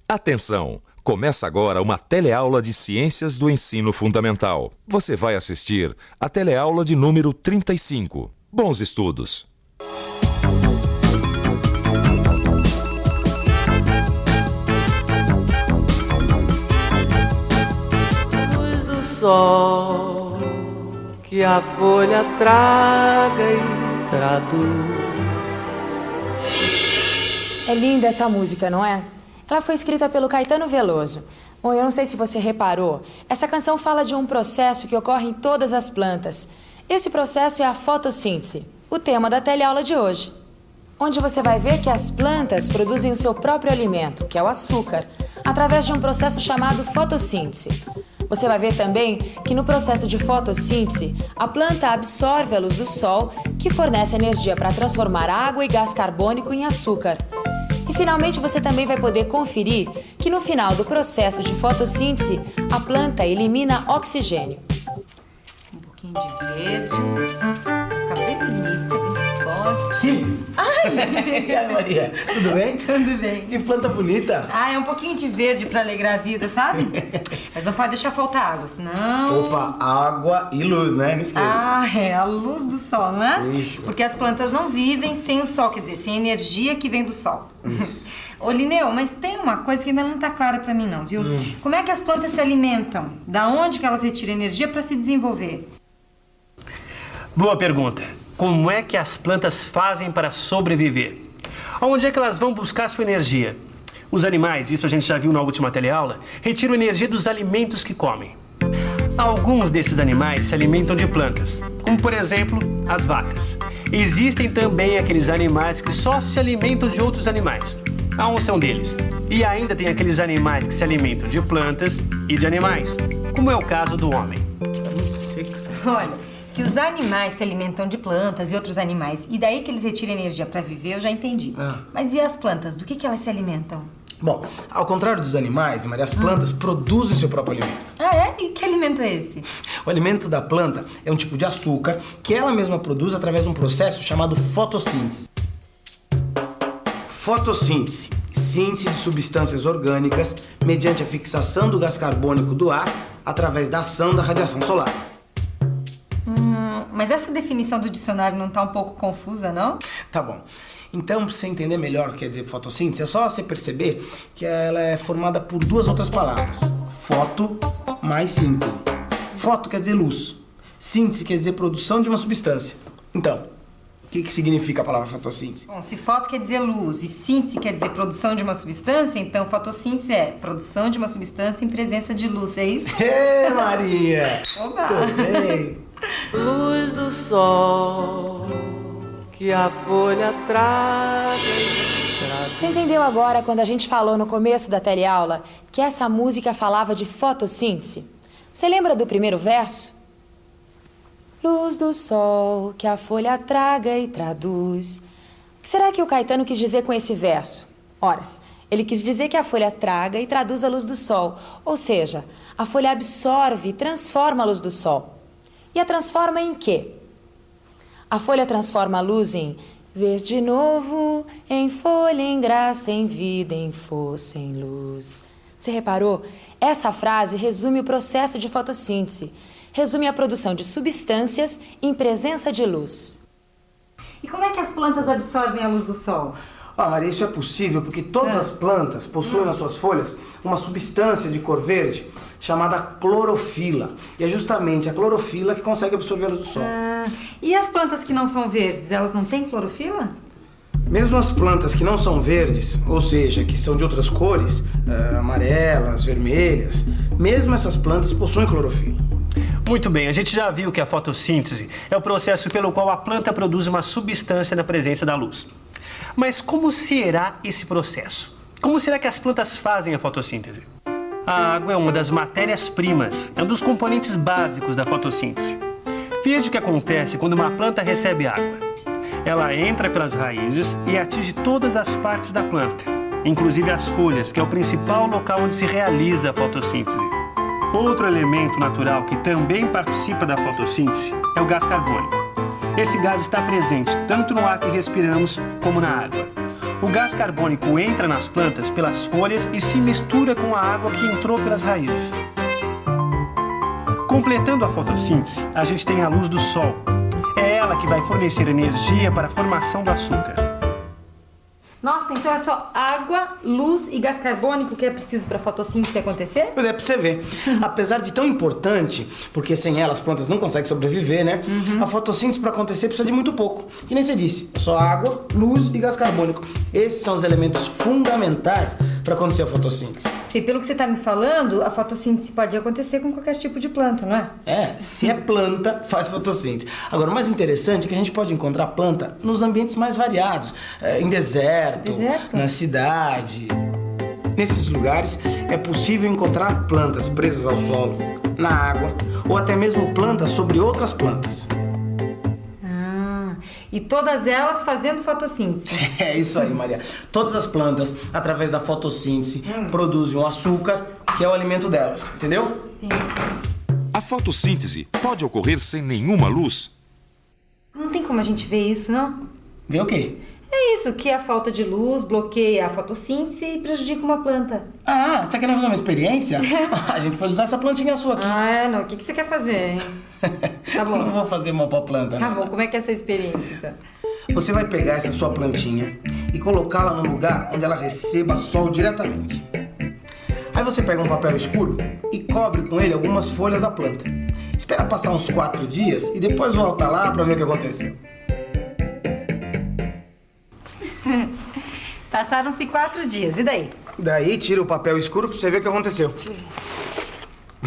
Atenção! Começa agora uma teleaula de Ciências do Ensino Fundamental. Você vai assistir a teleaula de número 35. Bons estudos! Luz do sol que a folha traga e traduz. É linda essa música, não é? Ela foi escrita pelo Caetano Veloso. Bom, eu não sei se você reparou, essa canção fala de um processo que ocorre em todas as plantas. Esse processo é a fotossíntese, o tema da teleaula de hoje. Onde você vai ver que as plantas produzem o seu próprio alimento, que é o açúcar, através de um processo chamado fotossíntese. Você vai ver também que no processo de fotossíntese, a planta absorve a luz do sol, que fornece energia para transformar água e gás carbônico em açúcar. E finalmente você também vai poder conferir que no final do processo de fotossíntese, a planta elimina oxigênio. Um pouquinho de verde, fica bem bonito, bem forte. E aí, Maria, tudo bem? Tudo bem. Que planta bonita. Ah, é um pouquinho de verde pra alegrar a vida, sabe? Mas não pode deixar faltar água, senão... Opa, água e luz, né? Não esqueça. Ah, é a luz do sol, não é? Isso. Porque as plantas não vivem sem o sol, quer dizer, sem a energia que vem do sol. Isso. Ô, Lineu, mas tem uma coisa que ainda não tá clara pra mim não, viu? Como é que as plantas se alimentam? Da onde que elas retiram energia pra se desenvolver? Boa pergunta. Como é que as plantas fazem para sobreviver? Onde é que elas vão buscar sua energia? Os animais, isso a gente já viu na última teleaula, retiram energia dos alimentos que comem. Alguns desses animais se alimentam de plantas, como por exemplo, as vacas. Existem também aqueles animais que só se alimentam de outros animais. A onça é um deles. E ainda tem aqueles animais que se alimentam de plantas e de animais, como é o caso do homem. Tá muito seco essa. Olha, que os animais se alimentam de plantas e outros animais, e daí que eles retiram energia para viver, eu já entendi. Mas e as plantas? Do que elas se alimentam? Bom, ao contrário dos animais, Maria, as plantas produzem seu próprio alimento. Ah, é? E que alimento é esse? O alimento da planta é um tipo de açúcar que ela mesma produz através de um processo chamado fotossíntese. Fotossíntese, síntese de substâncias orgânicas mediante a fixação do gás carbônico do ar através da ação da radiação solar. Mas essa definição do dicionário não tá um pouco confusa, não? Tá bom. Então, para você entender melhor o que quer dizer fotossíntese, é só você perceber que ela é formada por duas outras palavras. Foto mais síntese. Foto quer dizer luz. Síntese quer dizer produção de uma substância. Então, o que significa a palavra fotossíntese? Bom, se foto quer dizer luz e síntese quer dizer produção de uma substância, então fotossíntese é produção de uma substância em presença de luz, é isso? Ê, Maria! Oba! Tudo bem? Luz do sol que a folha traga e traduz. Você entendeu agora quando a gente falou no começo da teleaula que essa música falava de fotossíntese? Você lembra do primeiro verso? Luz do sol que a folha traga e traduz. O que será que o Caetano quis dizer com esse verso? Horas, ele quis dizer que a folha traga e traduz a luz do sol. Ou seja, a folha absorve e transforma a luz do sol. E a transforma em quê? A folha transforma a luz em verde novo, em folha, em graça, em vida, em força, em luz. Você reparou? Essa frase resume o processo de fotossíntese. Resume a produção de substâncias em presença de luz. E como é que as plantas absorvem a luz do sol? Ah, Maria, isso é possível porque todas as plantas possuem nas suas folhas uma substância de cor verde chamada clorofila. E é justamente a clorofila que consegue absorver a luz do sol. E as plantas que não são verdes, elas não têm clorofila? Mesmo as plantas que não são verdes, ou seja, que são de outras cores, amarelas, vermelhas, mesmo essas plantas possuem clorofila. Muito bem, a gente já viu que a fotossíntese é o processo pelo qual a planta produz uma substância na presença da luz. Mas como será esse processo? Como será que as plantas fazem a fotossíntese? A água é uma das matérias-primas, é um dos componentes básicos da fotossíntese. Veja o que acontece quando uma planta recebe água. Ela entra pelas raízes e atinge todas as partes da planta, inclusive as folhas, que é o principal local onde se realiza a fotossíntese. Outro elemento natural que também participa da fotossíntese é o gás carbônico. Esse gás está presente tanto no ar que respiramos como na água. O gás carbônico entra nas plantas pelas folhas e se mistura com a água que entrou pelas raízes. Completando a fotossíntese, a gente tem a luz do sol. É ela que vai fornecer energia para a formação do açúcar. Nossa, então é só água, luz e gás carbônico que é preciso para a fotossíntese acontecer? Pois é, pra você ver. Apesar de tão importante, porque sem ela as plantas não conseguem sobreviver, né? A fotossíntese para acontecer precisa de muito pouco. Que nem você disse, só água, luz e gás carbônico. Esses são os elementos fundamentais para acontecer a fotossíntese. Sim, pelo que você está me falando, a fotossíntese pode acontecer com qualquer tipo de planta, não é? É, se é planta, faz fotossíntese. Agora, o mais interessante é que a gente pode encontrar planta nos ambientes mais variados. Em deserto, na cidade. Nesses lugares, é possível encontrar plantas presas ao solo, na água, ou até mesmo plantas sobre outras plantas. E todas elas fazendo fotossíntese. É isso aí, Maria. Todas as plantas, através da fotossíntese, produzem o açúcar, que é o alimento delas, entendeu? A fotossíntese pode ocorrer sem nenhuma luz? Não tem como a gente ver isso, não? Vê o quê? É isso, que a falta de luz bloqueia a fotossíntese e prejudica uma planta. Ah, você tá querendo fazer uma experiência? A gente pode usar essa plantinha sua aqui. Não. O que você quer fazer, hein? Tá bom. Não vou fazer mal pra planta, Tá não. bom, como é que é essa experiência, então? Você vai pegar essa sua plantinha e colocá-la num lugar onde ela receba sol diretamente. Aí você pega um papel escuro e cobre com ele algumas folhas da planta. Espera passar uns 4 dias e depois volta lá pra ver o que aconteceu. Passaram-se 4 dias, e daí? Daí tira o papel escuro pra você ver o que aconteceu.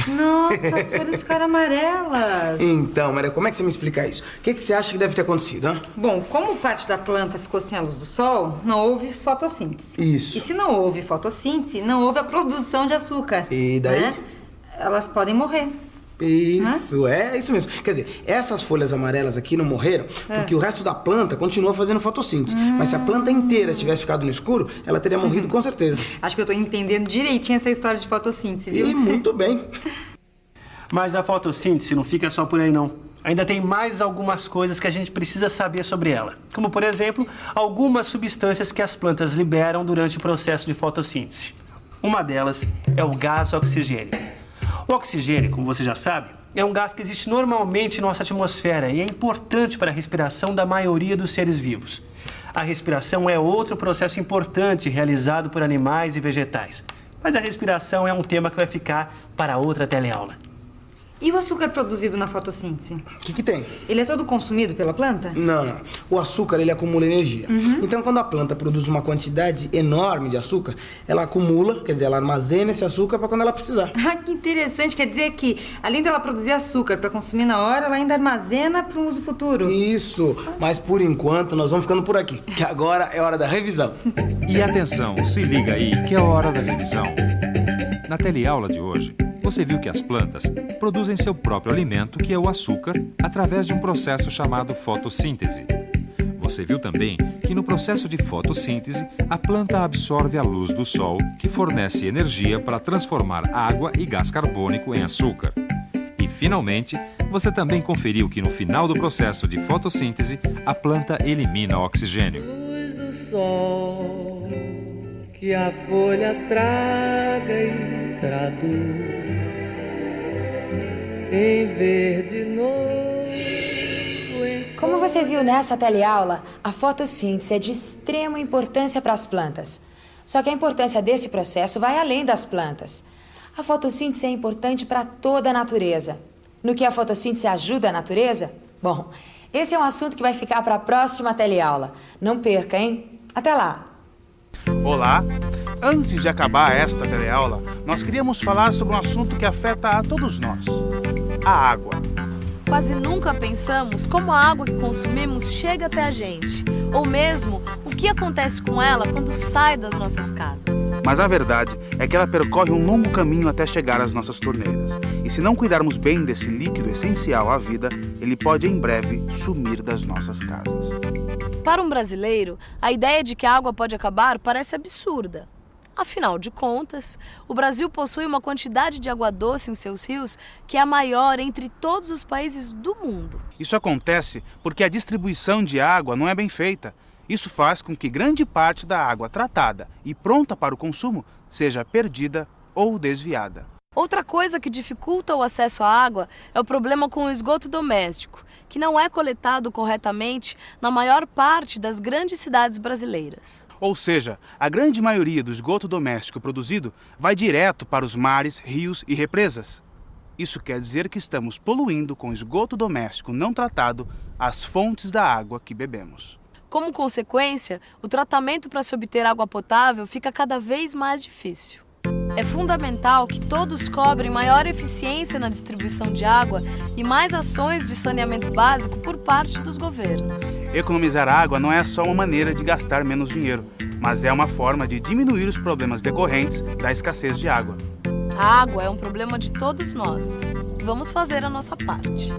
Nossa, as folhas ficaram amarelas. Então, Maria, como é que você me explica isso? O que você acha que deve ter acontecido, hein? Bom, como parte da planta ficou sem a luz do sol, não houve fotossíntese. Isso. E se não houve fotossíntese, não houve a produção de açúcar. E daí? Né? Elas podem morrer. Isso, é isso mesmo. Quer dizer, essas folhas amarelas aqui não morreram porque o resto da planta continua fazendo fotossíntese. Mas se a planta inteira tivesse ficado no escuro, ela teria morrido com certeza. Acho que eu tô entendendo direitinho essa história de fotossíntese, viu? E muito bem. Mas a fotossíntese não fica só por aí, não. Ainda tem mais algumas coisas que a gente precisa saber sobre ela. Como, por exemplo, algumas substâncias que as plantas liberam durante o processo de fotossíntese. Uma delas é o gás oxigênio. O oxigênio, como você já sabe, é um gás que existe normalmente em nossa atmosfera e é importante para a respiração da maioria dos seres vivos. A respiração é outro processo importante realizado por animais e vegetais. Mas a respiração é um tema que vai ficar para outra teleaula. E o açúcar produzido na fotossíntese? O que tem? Ele é todo consumido pela planta? Não. O açúcar, ele acumula energia. Então, quando a planta produz uma quantidade enorme de açúcar, ela acumula, quer dizer, ela armazena esse açúcar para quando ela precisar. Ah, que interessante. Quer dizer que, além dela produzir açúcar para consumir na hora, ela ainda armazena para um uso futuro. Isso. Mas, por enquanto, nós vamos ficando por aqui, que agora é hora da revisão. E atenção, se liga aí que é hora da revisão. Na teleaula de hoje, você viu que as plantas produzem seu próprio alimento, que é o açúcar, através de um processo chamado fotossíntese. Você viu também que no processo de fotossíntese, a planta absorve a luz do sol, que fornece energia para transformar água e gás carbônico em açúcar. E, finalmente, você também conferiu que no final do processo de fotossíntese, a planta elimina o oxigênio. Luz do sol que a folha traga e traduz em verde novo. Como você viu nessa teleaula, a fotossíntese é de extrema importância para as plantas. Só que a importância desse processo vai além das plantas. A fotossíntese é importante para toda a natureza. No que a fotossíntese ajuda a natureza? Bom, esse é um assunto que vai ficar para a próxima teleaula. Não perca, hein? Até lá! Olá! Antes de acabar esta teleaula, nós queríamos falar sobre um assunto que afeta a todos nós: a água. Quase nunca pensamos como a água que consumimos chega até a gente, ou mesmo o que acontece com ela quando sai das nossas casas. Mas a verdade é que ela percorre um longo caminho até chegar às nossas torneiras. E se não cuidarmos bem desse líquido essencial à vida, ele pode em breve sumir das nossas casas. Para um brasileiro, a ideia de que a água pode acabar parece absurda. Afinal de contas, o Brasil possui uma quantidade de água doce em seus rios que é a maior entre todos os países do mundo. Isso acontece porque a distribuição de água não é bem feita Isso faz com que grande parte da água tratada e pronta para o consumo seja perdida ou desviada. Outra coisa que dificulta o acesso à água é o problema com o esgoto doméstico, que não é coletado corretamente na maior parte das grandes cidades brasileiras. Ou seja, a grande maioria do esgoto doméstico produzido vai direto para os mares, rios e represas. Isso quer dizer que estamos poluindo com esgoto doméstico não tratado as fontes da água que bebemos. Como consequência, o tratamento para se obter água potável fica cada vez mais difícil. É fundamental que todos cobrem maior eficiência na distribuição de água e mais ações de saneamento básico por parte dos governos. Economizar água não é só uma maneira de gastar menos dinheiro, mas é uma forma de diminuir os problemas decorrentes da escassez de água. A água é um problema de todos nós. Vamos fazer a nossa parte.